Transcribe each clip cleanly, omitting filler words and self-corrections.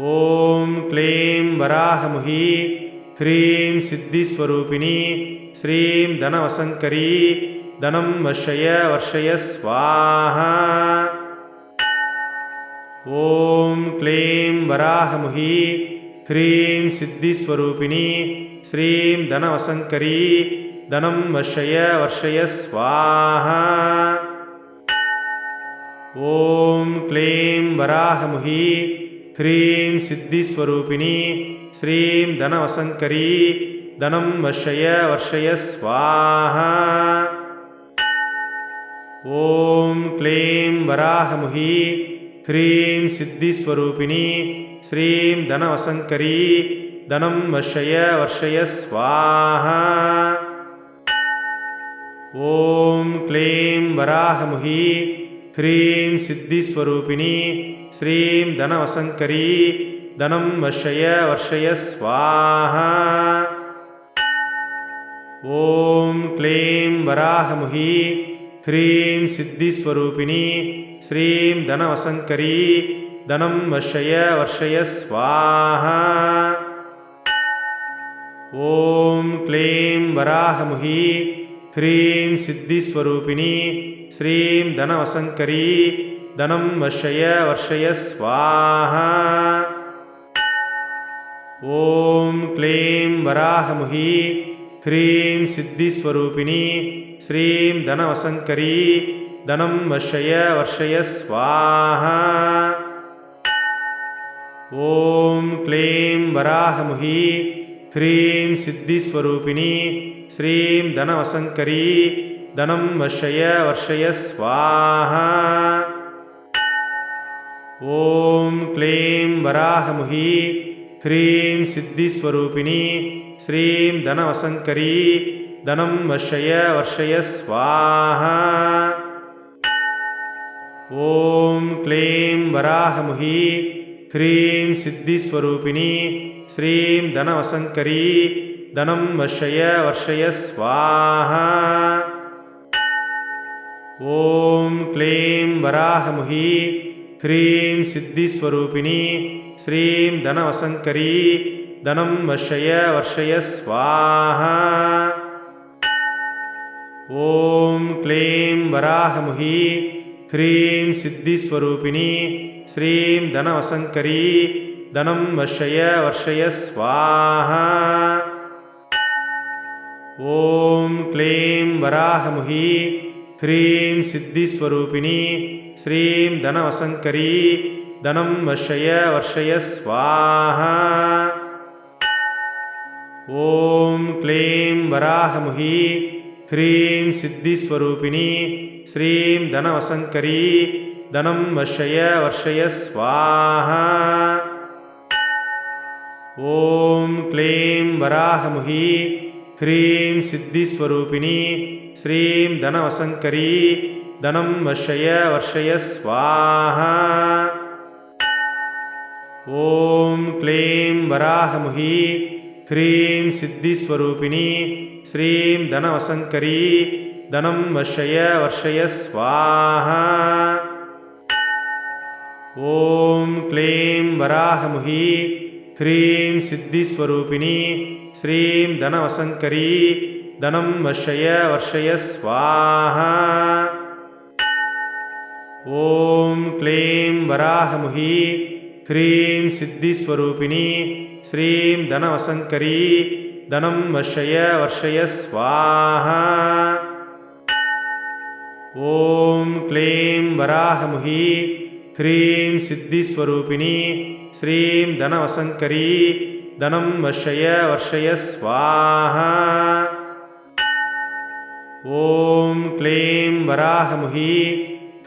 ओम क्लीं वराहमुही ह्रीं सिद्धिस्वरूपिणी श्रीं धनवसंकरी धनं वर्षय स्वाहा। ओम क्लीं वराहमुही ह्रीं सिद्धिस्वरूपिणी श्रीं धनवसंकरी धनं वर्षय स्वाहा। ओम क्लीं वराहमुही ह्रीं सिद्धिस्वरूपिणी श्रीं धनवसंकरी धनं वर्षय स्वाहा। ओम क्लीं वराहमुही ह्रीं सिद्धिस्वरूपिणी श्रीं धनवसंकरी धनं वर्षय स्वाहा। ओम क्लीं वराहमुही ह्रीं सिद्धिस्वरूपिणी श्रीं धनवसंकरी धनं वर्षय स्वाहा। ओम क्लीं वराहमुही ह्रीं सिद्धिस्वरूपिणी श्रीं धनवसंकरी धनं वर्षय स्वाहा। ओम क्लीं वराहमुही ह्रीं सिद्धिस्वरूपिणी श्रीं धनवसंकरी धनं वर्षय स्वाहा। ओम क्लीं वराहमुही ह्रीं सिद्धिस्वरूपिणी श्रीं धनवसंकरी धनं वर्षय स्वाहा। ओम क्लीं वराहमुही ह्रीं सिद्धिस्वरूपिणी श्रीं धनवसंकरी धनं वर्षय स्वाहा। ओम क्लीं वराहमुही ह्रीं सिद्धिस्वरूपिणी श्रीं धनवसंकरी धनं वर्षय स्वाहा। ओम क्लीं वराहमुही ह्रीं सिद्धिस्वरूपिणी श्रीं धनवसंकरी धनं वर्षय स्वाहा। ओम क्लीं वराहमुही ह्रीं सिद्धिस्वरूपिणी श्रीं धनवसंकरी धनं वर्षय स्वाहा। ओम क्लीं वराहमुही ह्रीं सिद्धिस्वरूपिणी श्रीं धनवसंकरी धनं वर्षय स्वाहा। ओम क्लीं वराहमुही ह्रीं सिद्धिस्वरूपिणी श्रीं धनवसंकरी धनं वर्षय स्वाहा। ओम क्लीं वराहमुही ह्रीं सिद्धिस्वरूपिणी श्रीं धनवसंकरी धनं वर्षय स्वाहा। ओम क्लीं वराहमुही ह्रीं सिद्धिस्वरूपिणी श्रीं धनवसंकरी धनं वर्षय स्वाहा। ओम क्लीं वराहमुही ह्रीं सिद्धिस्वरूपिणी श्रीं धनवसंकरी धनं वर्षय स्वाहा। ओम क्लीं वराहमुही ह्रीं सिद्धिस्वरूपिणी श्रीं धनवसंकरी धनं वर्षय स्वाहा। ओम क्लीं वराहमुही ह्रीं सिद्धिस्वरूपिणी श्रीं धनवसंकरी धनं वर्षय स्वाहा। ओम क्लीं वराहमुही ह्रीं सिद्धिस्वरूपिणी श्रीं धनवसंकरी धनं वर्षय स्वाहा। ओम क्लीं वराहमुही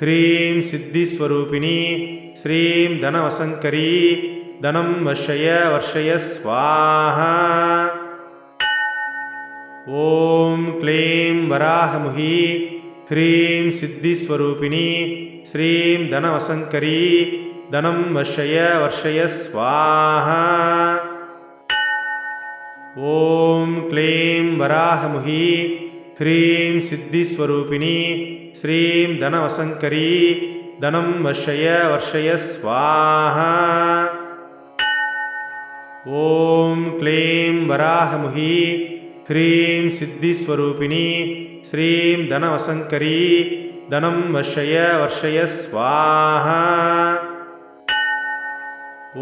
ह्रीं सिद्धिस्वरूपिणी श्रीं धनवसंकरी धनं वर्षय स्वाहा। ओम क्लीं वराहमुही ह्रीं सिद्धिस्वरूपिणी श्रीं धनवसंकरी धनं वर्षय स्वाहा। ओम क्लीं वराहमुही ह्रीं सिद्धिस्वरूपिणी श्रीं धनवसंकरी धनं वर्षय स्वाहा। ॐ क्लीं वराहमुही ह्रीं सिद्धिस्वरूपिणी श्रीं धनवसङ्करी धनं वर्षय स्वाहा।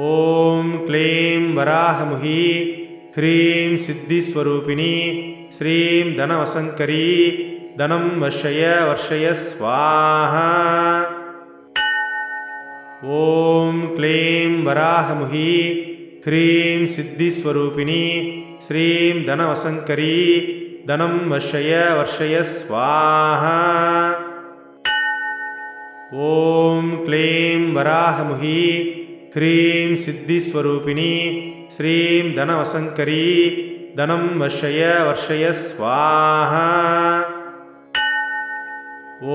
ॐ क्लीं वराहमुही ह्रीं सिद्धिस्वरूपिणी श्रीं धनवसङ्करी धनं वर्षय स्वाहा। ॐ क्लीं वराहमुही ह्रीं सिद्धिस्वरूपिणी श्रीं धनवसङ्करी धनं वर्षय स्वाहा। ॐ क्लीं वराहमुही ह्रीं सिद्धिस्वरूपिणी श्रीं धनवसङ्करी धनं वर्षय स्वाहा।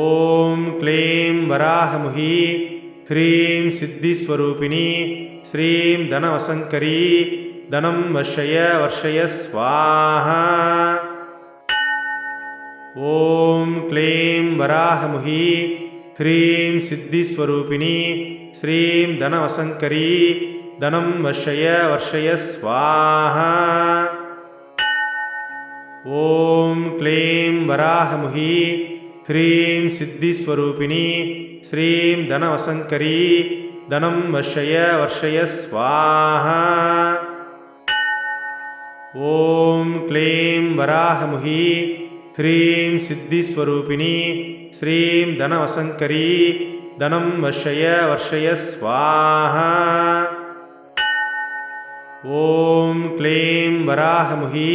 ॐ क्लीं वराहमुही ह्रीं सिद्धिस्वरूपिणी श्रीं धनवसङ्करी धनं वर्षय स्वाहा। ॐ क्लीं वराहमुही ह्रीं सिद्धिस्वरूपिणी श्रीं धनवसङ्करी धनं वर्षय स्वाहा। ॐ क्लीं वराहमुही ह्रीं सिद्धिस्वरूपिणी श्रीं धनवसङ्करी धनं वर्षय स्वाहा। ॐ क्लीं वराहमुही ह्रीं सिद्धिस्वरूपिणी श्रीं धनवसङ्करी धनं वर्षय स्वाहा। ॐ क्लीं वराहमुही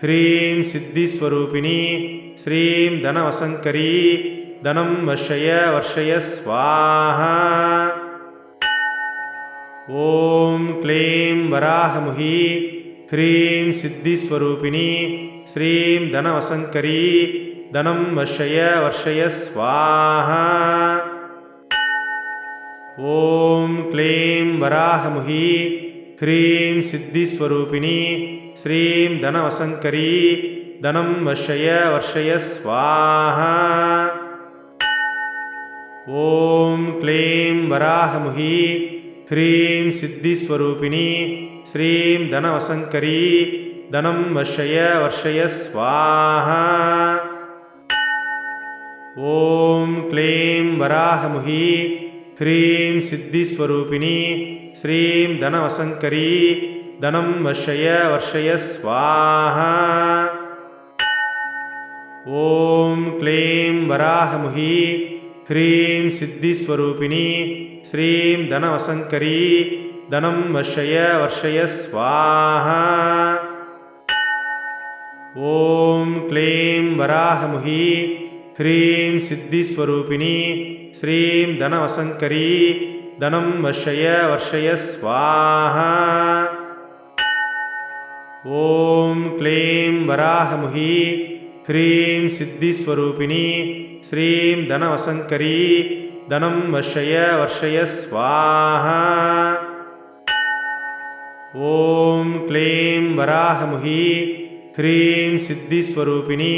ह्रीं सिद्धिस्वरूपिणी श्रीं धनवसङ्करी धनं वर्षय स्वाहा। ॐ क्लीं वराहमुही ह्रीं सिद्धिस्वरूपिणी श्रीं धनवसङ्करी धनं वर्षय स्वाहा। ॐ क्लीं वराहमुही ह्रीं सिद्धिस्वरूपिणी श्रीं धनवसङ्करी धनं वर्षय स्वाहा। ॐ क्लीं वराहमुही ह्रीं सिद्धिस्वरूपिणी श्रीं धनवसङ्करी धनं वर्षय स्वाहा। ॐ क्लीं वराहमुही ह्रीं सिद्धिस्वरूपिणी श्रीं धनवसङ्करी धनं वर्षय स्वाहा। ॐ क्लीं वराहमुही ह्रीं सिद्धिस्वरूपिणी श्रीं धनवसङ्करी धनं वर्षय स्वाहा। ॐ क्लीं वराहमुही ह्रीं सिद्धिस्वरूपिणी श्रीं धनवसङ्करी धनं वर्षय स्वाहा। ॐ क्लीं वराहमुही ह्रीं सिद्धिस्वरूपिणी श्रीं धनवसङ्करी धनं वर्षय स्वाहा। ॐ क्लीं वराहमुही ह्रीं सिद्धिस्वरूपिणी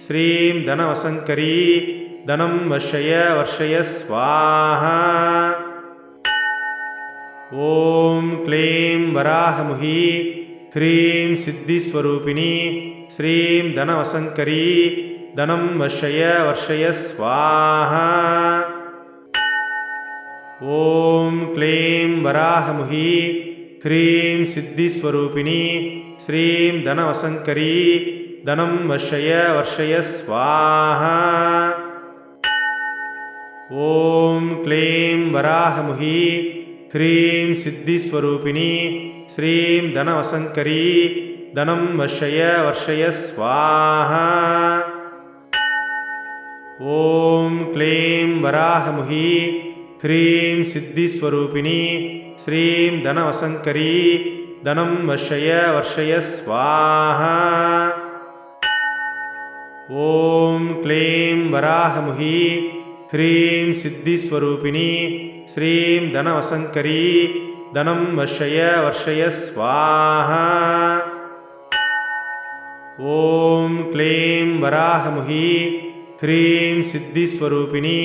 श्रीं धनवसङ्करी धनं वर्षय स्वाहा। ॐ क्लीं वराहमुही ह्रीं सिद्धिस्वरूपिणी श्रीं धनवसङ्करी धनं वर्षय स्वाहा। ॐ क्लीं वराहमुही ह्रीं सिद्धिस्वरूपिणी श्रीं धनवसङ्करी धनं वर्षय स्वाहा। ॐ क्लीं वराहमुही ह्रीं सिद्धिस्वरूपिणी श्रीं धनवसङ्करी धनं वर्षय स्वाहा। ॐ क्लीं वराहमुही ह्रीं सिद्धिस्वरूपिणी श्रीं धनवसङ्करी धनं वर्षय स्वाहा। ॐ क्लीं वराहमुही ह्रीं सिद्धिस्वरूपिणी श्रीं धनवसङ्करी धनं वर्षय स्वाहा। ॐ क्लीं वराहमुही ह्रीं सिद्धिस्वरूपिणी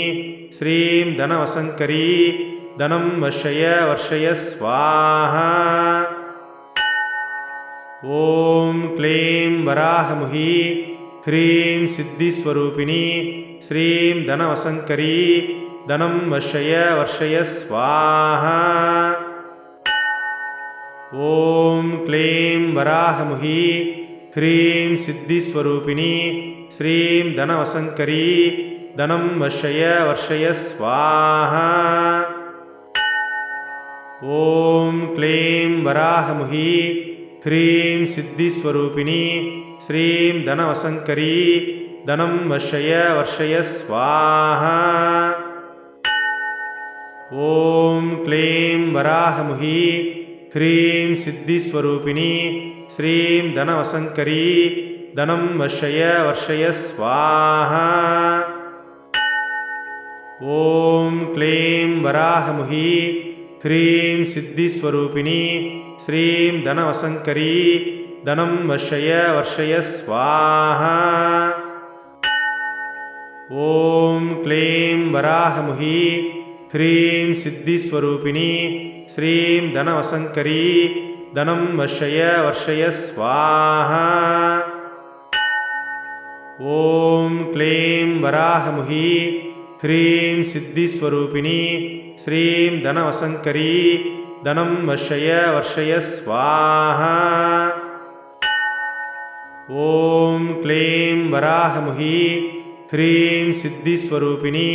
श्रीं धनवसङ्करी धनं वर्षय स्वाहा। ॐ क्लीं वराहमुही ह्रीं सिद्धिस्वरूपिणी श्रीं धनवसङ्करी धनं वर्षय वर्षय स्वाहा। ॐ क्लीं वराहमुही ह्रीं सिद्धिस्वरूपिणी श्रीं धनवसङ्करी धनं वर्षय वर्षय स्वाहा। ॐ क्लीं वराहमुही ह्रीं सिद्धिस्वरूपिणी श्रीं धनवसङ्करी धनं वर्षय वर्षय स्वाहा। ॐ क्लीं वराहमुही ह्रीं सिद्धिस्वरूपिणी श्रीं धनवसङ्करी धनं वर्षय वर्षय स्वाहा। ॐ क्लीं वराहमुही ह्रीं सिद्धिस्वरूपिणी श्रीं धनवसङ्करी धनं वर्षय वर्षय स्वाहा। ॐ क्लीं वराहमुही ह्रीं सिद्धिस्वरूपिणी श्रीं धनवसङ्करी धनं वर्षय वर्षय स्वाहा। ॐ क्लीं वराहमुही ह्रीं सिद्धिस्वरूपिणी श्रीं धनवसङ्करी धनं वर्षय वर्षय स्वाहा। ॐ क्लीं वराहमुही ह्रीं सिद्धिस्वरूपिणी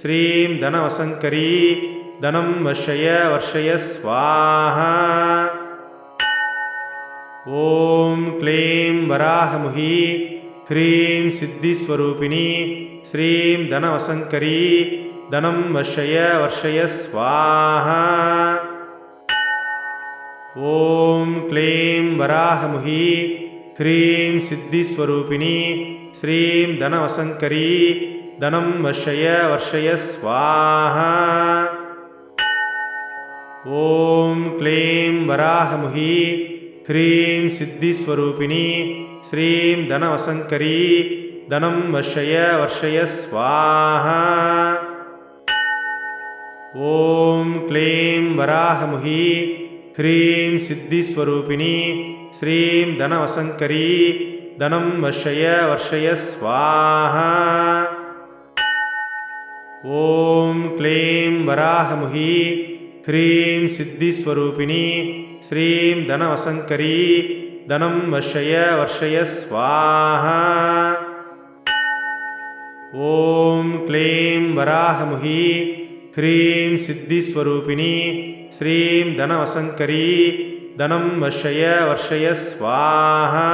श्रीं धनवसङ्करी धनं वर्षय वर्षय स्वाहा। ॐ क्लीं वराहमुही ह्रीं सिद्धिस्वरूपिणी श्रीं धनवसङ्करी धनं वर्षय वर्षय स्वाहा। ॐ क्लीं वराहमुही ह्रीं सिद्धिस्वरूपिणी श्रीं धनवसङ्करी धनं वर्षय वर्षय स्वाहा। ॐ क्लीं वराहमुही ह्रीं सिद्धिस्वरूपिणी श्रीं धनवसङ्करी धनं वर्षय वर्षय स्वाहा। ॐ क्लीं वराहमुही ह्रीं सिद्धिस्वरूपिणी श्रीं धनवसङ्करी धनं वर्षय वर्षय स्वाहा। ॐ क्लीं वराहमुही ह्रीं सिद्धिस्वरूपिणी श्रीं धनवसङ्करी धनं वर्षय वर्षय स्वाहा। ॐ क्लीं वराहमुही ह्रीं सिद्धिस्वरूपिणी श्रीं धनवसङ्करी धनं वर्षय वर्षय स्वाहा।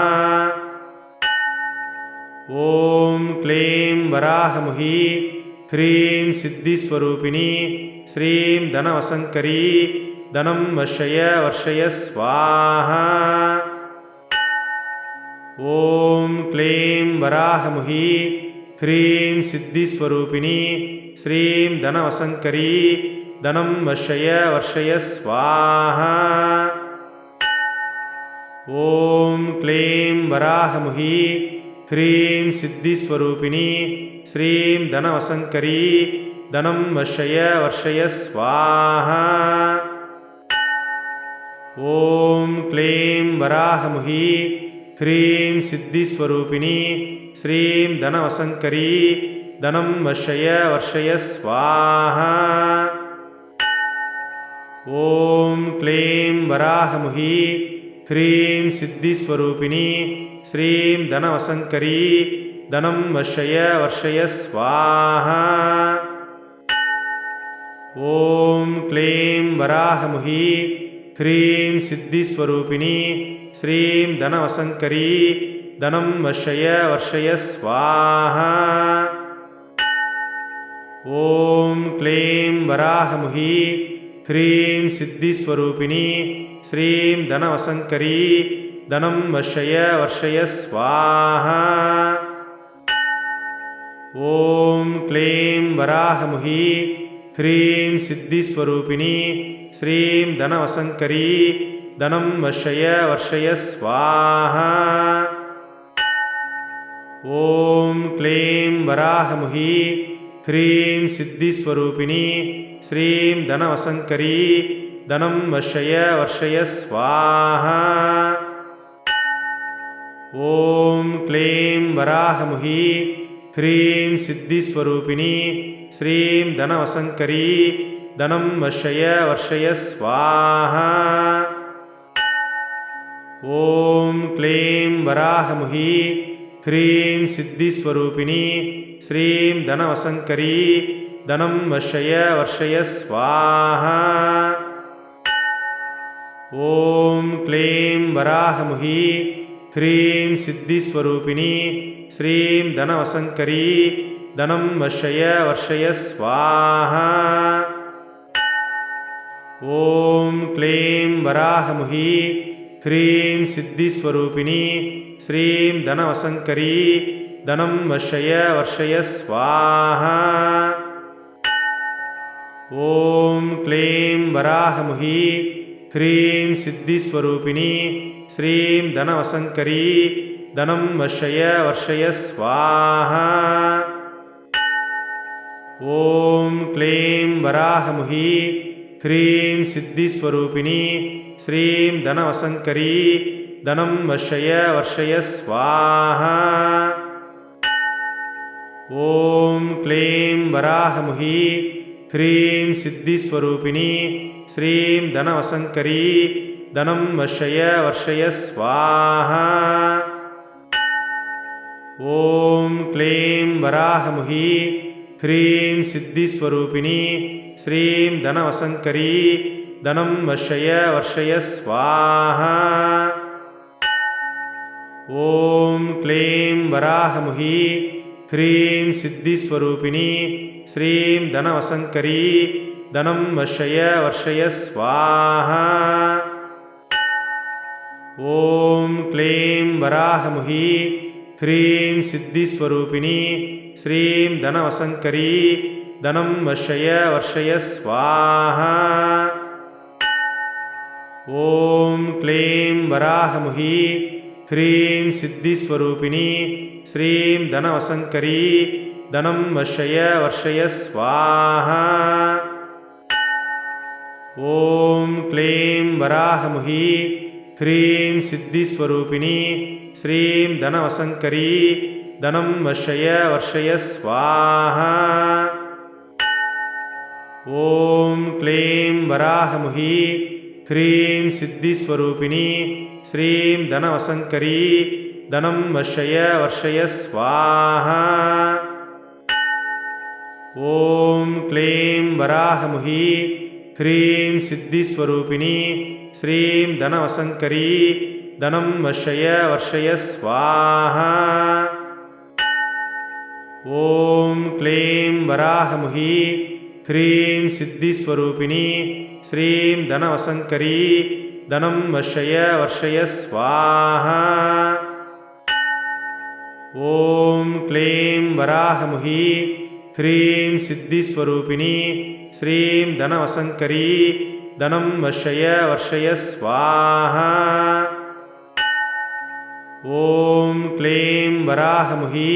ॐ क्लीं वराहमुही ह्रीं सिद्धिस्वरूपिणी श्रीं धनवसङ्करी धनं वर्षय वर्षय स्वाहा। ॐ क्लीं वराहमुही ह्रीं सिद्धिस्वरूपिणी श्रीं धनवसङ्करी धनं वर्षय वर्षय स्वाहा। ॐ क्लीं वराहमुही ह्रीं सिद्धिस्वरूपिणी श्रीं धनवसङ्करी धनं वर्षय वर्षय स्वाहा। ॐ क्लीं वराहमुही ह्रीं सिद्धिस्वरूपिणी श्रीं धनवसङ्करी धनं वर्षय वर्षय स्वाहा। ॐ क्लीं वराहमुही ह्रीं सिद्धिस्वरूपिणी श्रीं धनवसङ्करी धनं वर्षय वर्षय स्वाहा। ॐ क्लीं वराहमुही ह्रीं सिद्धिस्वरूपिणी श्रीं धनवसङ्करी धनं वर्षय वर्षय स्वाहा। ॐ क्लीं वराहमुही ह्रीं सिद्धिस्वरूपिणी श्रीं धनवसङ्करी धनं वर्षय वर्षय स्वाहा। ॐ क्लीं वराहमुही ह्रीं सिद्धिस्वरूपिणी श्रीं धनवसङ्करी धनं वर्षय वर्षय स्वाहा। ॐ क्लीं वराहमुही ह्रीं सिद्धिस्वरूपिणी श्रीं धनवसङ्करी धनं वर्षय वर्षय स्वाहा। ॐ क्लीं वराहमुही ह्रीं सिद्धिस्वरूपिणी श्रीं धनवसङ्करी धनं वर्षय वर्षय स्वाहा। ॐ क्लीं वराहमुही ह्रीं सिद्धिस्वरूपिणी श्रीं धनवसङ्करी धनं वर्षय वर्षय स्वाहा। ॐ क्लीं वराहमुही ह्रीं सिद्धिस्वरूपिणी श्रीं धनवसङ्करी धनं वर्षय वर्षय स्वाहा। ॐ क्लीं वराहमुही ह्रीं सिद्धिस्वरूपिणी श्रीं धनवसङ्करी धनं वर्षय वर्षय स्वाहा। ॐ क्लीं वराहमुही ह्रीं सिद्धिस्वरूपिणी श्रीं धनवसङ्करी धनं वर्षय वर्षय स्वाहा। ॐ क्लीं वराहमुही ह्रीं सिद्धिस्वरूपिणी श्रीं धनवसङ्करी धनं वर्षय वर्षय स्वाहा। ॐ क्लीं वराहमुही ह्रीं सिद्धिस्वरूपिणी श्रीं धनवसङ्करी धनं वर्षय वर्षय स्वाहा। ॐ क्लीं वराहमुही ह्रीं सिद्धिस्वरूपिणी श्रीं धनवसङ्करी धनं वर्षय वर्षय स्वाहा। ॐ क्लीं वराहमुही ह्रीं सिद्धिस्वरूपिणी श्रीं धनवसङ्करी धनं वर्षय वर्षय स्वाहा। ॐ क्लीं वराहमुही ह्रीं सिद्धिस्वरूपिणी श्रीं धनवसङ्करी धनं वर्षय वर्षय स्वाहा। ॐ क्लीं वराहमुही ह्रीं सिद्धिस्वरूपिणी श्रीं धनवसङ्करी धनं वर्षय वर्षय स्वाहा। ॐ क्लीं वराहमुही ह्रीं सिद्धिस्वरूपिणी श्रीं धनवसङ्करी धनं वर्षय वर्षय स्वाहा। ॐ क्लीं वराहमुही ह्रीं सिद्धिस्वरूपिणी श्रीं धनवसङ्करी धनं वर्षय वर्षय स्वाहा। ॐ क्लीं वराहमुही ह्रीं सिद्धिस्वरूपिणी श्रीं धनवसङ्करी धनं वर्षय वर्षय स्वाहा। ॐ क्लीं वराहमुही ह्रीं सिद्धिस्वरूपिणी श्रीं धनवसङ्करी धनं वर्षय वर्षय स्वाहा। ॐ क्लीं वराहमुही ह्रीं सिद्धिस्वरूपिणी श्रीं धनवसङ्करी धनं वर्षय वर्षय स्वाहा। ॐ क्लीं वराहमुही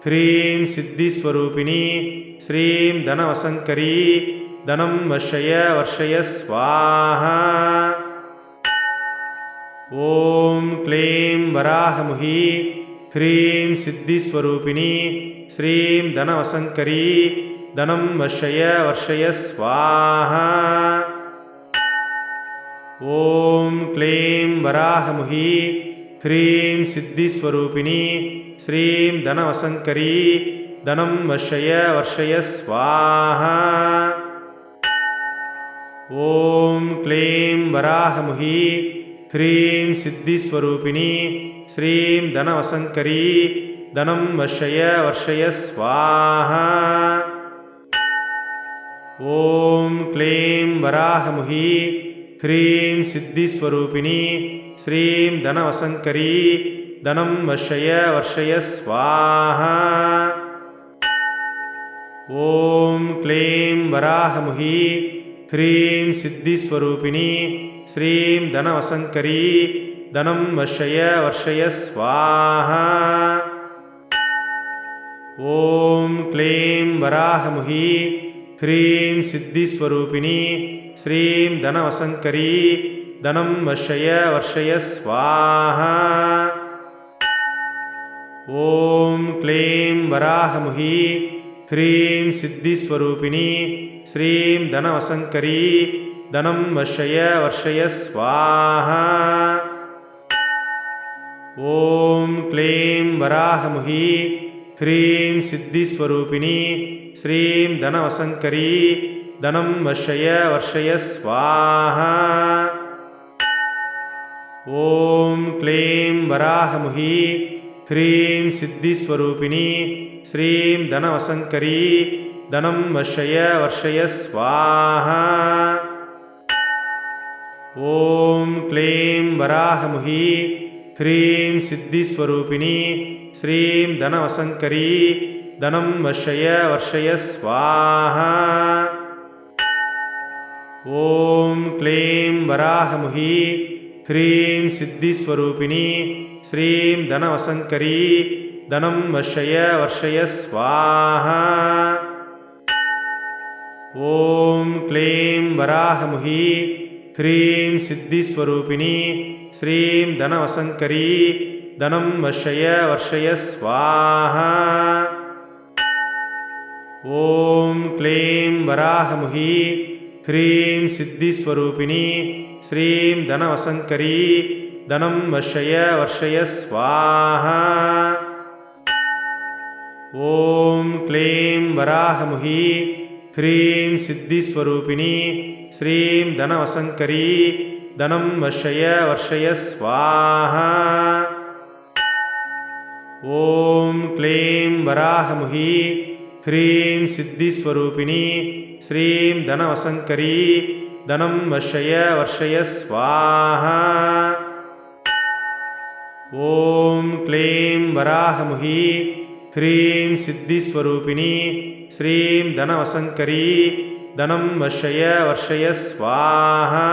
ह्रीं सिद्धिस्वरूपिणी श्रीं धनवसङ्करी धनं वर्षय वर्षय स्वाहा। ॐ क्लीं वराहमुही ह्रीं सिद्धिस्वरूपिणी श्रीं धनवसङ्करी धनं वर्षय वर्षय स्वाहा। ॐ क्लीं वराहमुही ह्रीं सिद्धिस्वरूपिणी श्रीं धनवसङ्करी धनं वर्षय वर्षय स्वाहा। ॐ क्लीं वराहमुही ह्रीं सिद्धिस्वरूपिणी श्रीं धनवसङ्करी धनं वर्षय वर्षय स्वाहा। ॐ क्लीं वराहमुही ह्रीं सिद्धिस्वरूपिणी श्रीं धनवसङ्करी धनं वर्षय वर्षय स्वाहा। ॐ क्लीं वराहमुही ह्रीं सिद्धिस्वरूपिणी श्रीं धनवसङ्करी धनं वर्षय वर्षय स्वाहा। ॐ क्लीं वराहमुही ह्रीं सिद्धिस्वरूपिणी श्रीं धनवसङ्करी धनं वर्षय वर्षय स्वाहा। ॐ क्लीं वराहमुही ह्रीं सिद्धिस्वरूपिणी श्रीं धनवसङ्करी धनं वर्षय वर्षय स्वाहा। ॐ क्लीं वराहमुही ह्रीं सिद्धिस्वरूपिणी श्रीं धनवसङ्करी धनं वर्षय वर्षय स्वाहा। ॐ क्लीं वराहमुही ह्रीं सिद्धिस्वरूपिणी श्रीं धनवसङ्करी धनं वर्षय वर्षय स्वाहा। ॐ क्लीं वराहमुही ह्रीं सिद्धिस्वरूपिणी श्रीं धनवसङ्करी धनं वर्षय वर्षय स्वाहा। ॐ क्लीं वराहमुही ह्रीं सिद्धिस्वरूपिणी श्रीं धनवसङ्करी धनं वर्षय वर्षय स्वाहा। ॐ क्लीं वराहमुही ह्रीं सिद्धिस्वरूपिणी श्रीं धनवसङ्करी धनं वर्षय वर्षय स्वाहा। ॐ क्लीं वराहमुही ह्रीं सिद्धिस्वरूपिणी श्रीं धनवसङ्करी धनं वर्षय वर्षय स्वाहा। ॐ क्लीं वराहमुही ह्रीं सिद्धिस्वरूपिणी श्रीं धनवसङ्करी धनं वर्षय वर्षय स्वाहा। ॐ क्लीं वराहमुही ह्रीं सिद्धिस्वरूपिणी श्रीं धनवसङ्करी धनं वर्षय वर्षय स्वाहा। ॐ क्लीं वराहमुही ह्रीं सिद्धिस्वरूपिणी श्रीं धनवसङ्करी धनं वर्षय वर्षय स्वाहा।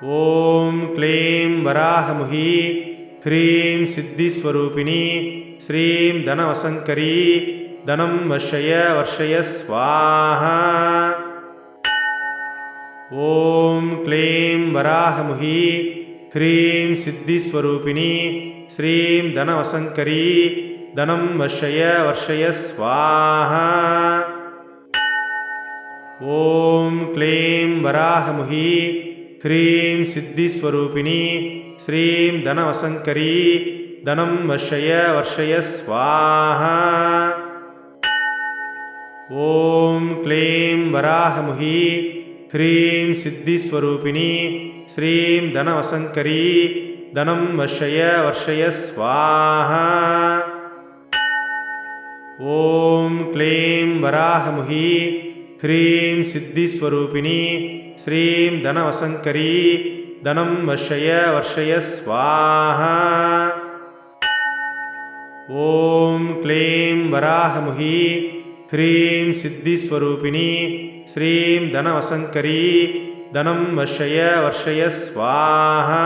ॐ क्लीं वराहमुही ह्रीं सिद्धिस्वरूपिणी श्रीं धनवसङ्करी धनं वर्षय वर्षय स्वाहा। ॐ क्लीं वराहमुही ह्रीं सिद्धिस्वरूपिणी श्रीं धनवसङ्करी धनं वर्षय वर्षय स्वाहा। ॐ क्लीं वराहमुही ह्रीं सिद्धिस्वरूपिणी श्रीं धनवसङ्करी धनं वर्षय वर्षय स्वाहा। ॐ क्लीं वराहमुही ह्रीं सिद्धिस्वरूपिणी श्रीं धनवसङ्करी धनं वर्षय वर्षय स्वाहा। ॐ क्लीं वराहमुही ह्रीं सिद्धिस्वरूपिणी श्रीं धनवसङ्करी धनं वर्षय वर्षय स्वाहा। ॐ क्लीं वराहमुही ह्रीं सिद्धिस्वरूपिणी श्रीं धनवसङ्करी धनं वर्षय वर्षय स्वाहा।